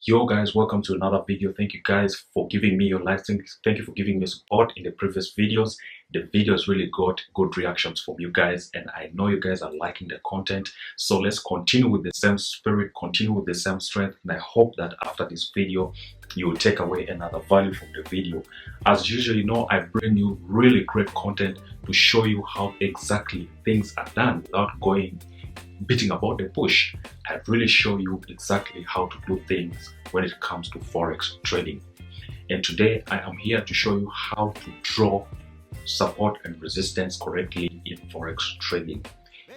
Yo guys, welcome to another video. Thank you guys for giving me your likes. Thank you for giving me support in the previous videos. The videos really got good reactions from you guys, and I know you guys are liking the content. So let's continue with the same spirit, continue with the same strength, and I hope that after this video you will take away another value from the video. As usual, you know, I bring you really great content to show you how exactly things are done without beating about the bush. I really show you exactly how to do things when it comes to forex trading. And today I am here to show you how to draw support and resistance correctly in forex trading.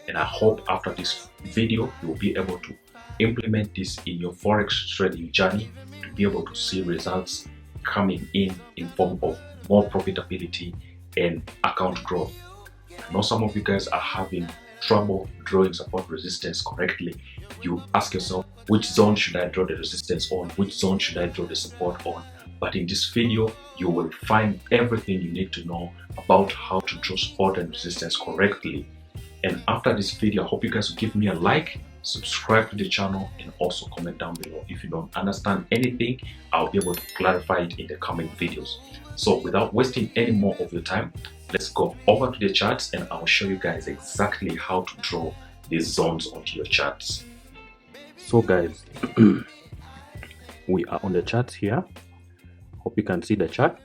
And I hope after this video you will be able to implement this in your forex trading journey to be able to see results coming in form of more profitability and account growth. I know some of you guys are having trouble drawing support resistance correctly. You ask yourself, which zone should I draw the resistance on? Which zone should I draw the support on? But in this video, you will find everything you need to know about how to draw support and resistance correctly. And after this video, I hope you guys will give me a like, subscribe to the channel, and also comment down below. If you don't understand anything, I'll be able to clarify it in the coming videos. So without wasting any more of your time, let's go over to the charts and I'll show you guys exactly how to draw these zones onto your charts. So guys, we are on the charts here. Hope you can see the chart.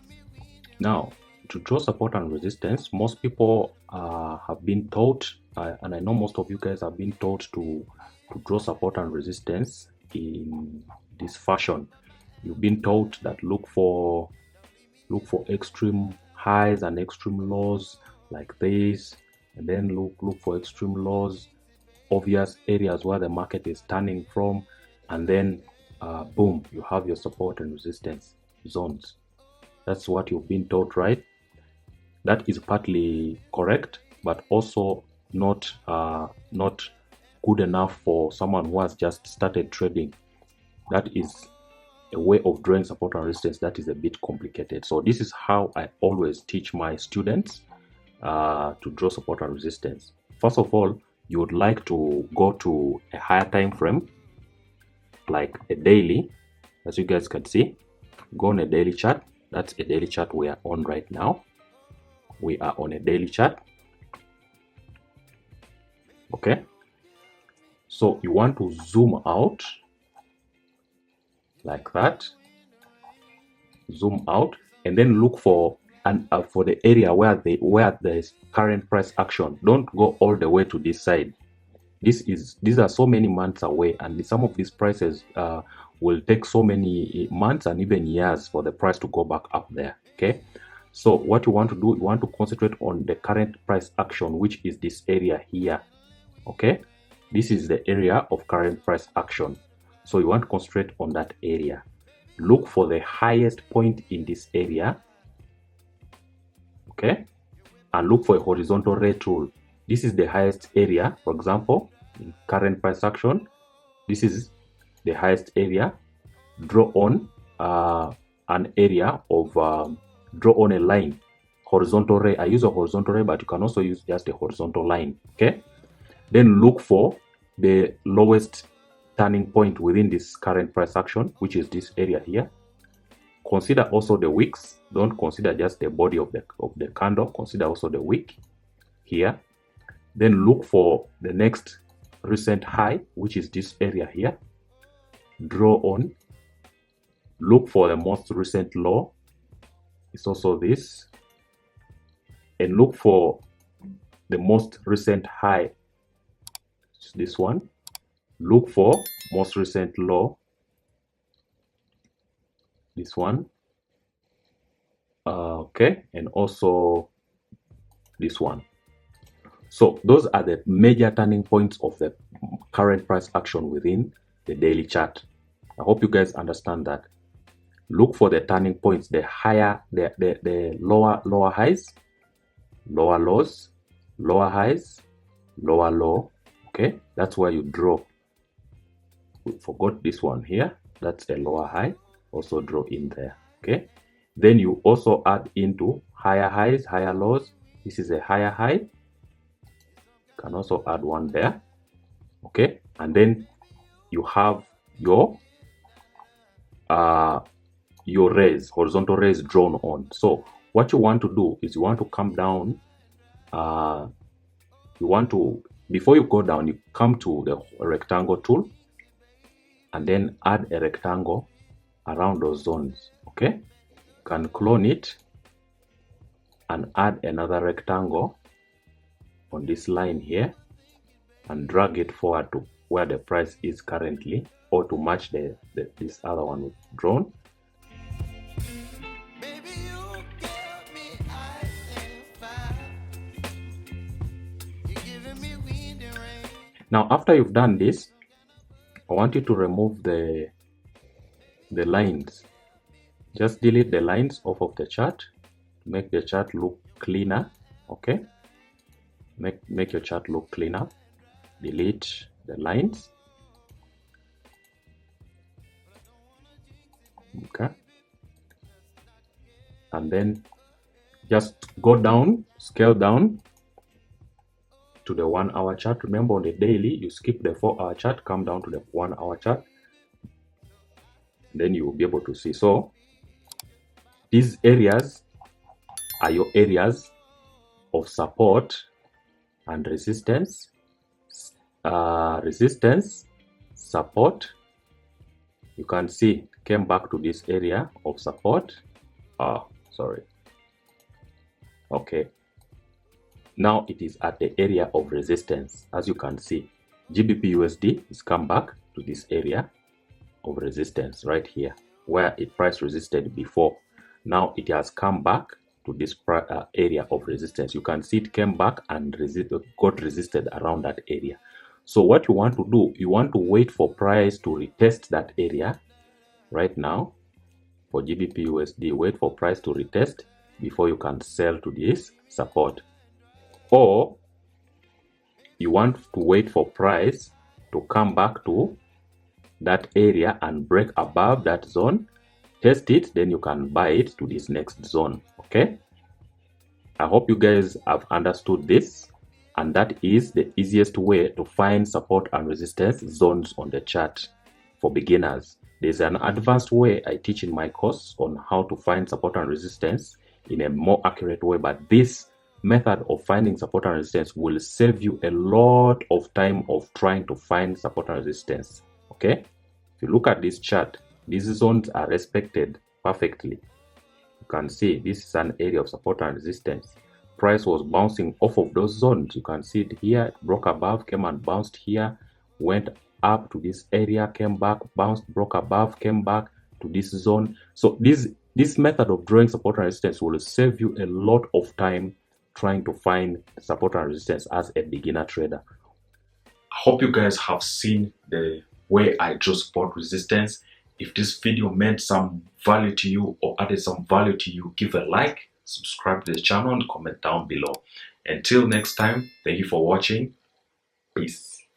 Now, to draw support and resistance, most people have been taught, and I know most of you guys have been taught to draw support and resistance in this fashion. You've been taught that look for extreme highs and extreme lows like this, and then look for extreme lows, obvious areas where the market is turning from, and then boom, you have your support and resistance zones. That's what you've been taught, right? That is partly correct, but also not good enough for someone who has just started trading. That is a way of drawing support and resistance that is a bit complicated. So this is how I always teach my students to draw support and resistance. First of all, you would like to go to a higher time frame, like a daily. As you guys can see, go on a daily chart. That's a daily chart we are on right now. We are on a daily chart. Okay, so you want to zoom out like that, zoom out, and then look for for the area where there is current price action. Don't go all the way to this side. These are so many months away, and some of these prices will take so many months and even years for the price to go back up there. Okay, so what you want to do, you want to concentrate on the current price action, which is this area here. Okay, this is the area of current price action. So you want to concentrate on that area. Look for the highest point in this area. Okay, and look for a horizontal ray tool. This is the highest area. For example, in current price action, this is the highest area. Draw on an area of draw on a line, horizontal ray. I use a horizontal ray, but you can also use just a horizontal line. Okay, then look for the lowest turning point within this current price action, which is this area here. Consider also the wicks. Don't consider just the body of the candle. Consider also the wick here. Then look for the next recent high, which is this area here. Draw on. Look for the most recent low. It's also this. And look for the most recent high. It's this one. Look for most recent low, this one. Okay, and also this one. So those are the major turning points of the current price action within the daily chart. I hope you guys understand that. Look for the turning points, the higher, the lower highs, lower lows, lower highs, lower low. Okay, that's where you draw. We forgot this one here. That's a lower high. Also draw in there. Okay, then you also add into higher highs, higher lows. This is a higher high. You can also add one there. Okay, and then you have your your rays, horizontal rays drawn on. So what you want to do is you want to come down. Before you go down, you come to the rectangle tool and then add a rectangle around those zones. Okay, you can clone it and add another rectangle on this line here and drag it forward to where the price is currently, or to match this other one with drawn. Now after you've done this, I want you to remove the lines. Just delete the lines off of the chart to make the chart look cleaner. Okay, make your chart look cleaner. Delete the lines. Okay, and then just go down, scale down to the 1 hour chart. Remember, on the daily you skip the 4 hour chart, come down to the 1 hour chart, then you will be able to see. So these areas are your areas of support and resistance. Resistance, support, you can see came back to this area of support. Okay, now it is at the area of resistance. As you can see, GBP USD has come back to this area of resistance right here where it price resisted before. Now it has come back to this area of resistance. You can see it came back and got resisted around that area. So what you want to do, you want to wait for price to retest that area. Right now for GBP USD, wait for price to retest before you can sell to this support. Or you want to wait for price to come back to that area and break above that zone, test it, then you can buy it to this next zone. Okay, I hope you guys have understood this, and that is the easiest way to find support and resistance zones on the chart for beginners. There's an advanced way I teach in my course on how to find support and resistance in a more accurate way, but this method of finding support and resistance will save you a lot of time of trying to find support and resistance. Okay, if you look at this chart, these zones are respected perfectly. You can see this is an area of support and resistance. Price was bouncing off of those zones. You can see it here, it broke above, came and bounced here, went up to this area, came back, bounced, broke above, came back to this zone. So this method of drawing support and resistance will save you a lot of time trying to find support and resistance as a beginner trader. I hope you guys have seen the way I draw support resistance. If this video meant some value to you or added some value to you, give a like, subscribe to the channel, and comment down below. Until next time, thank you for watching. Peace.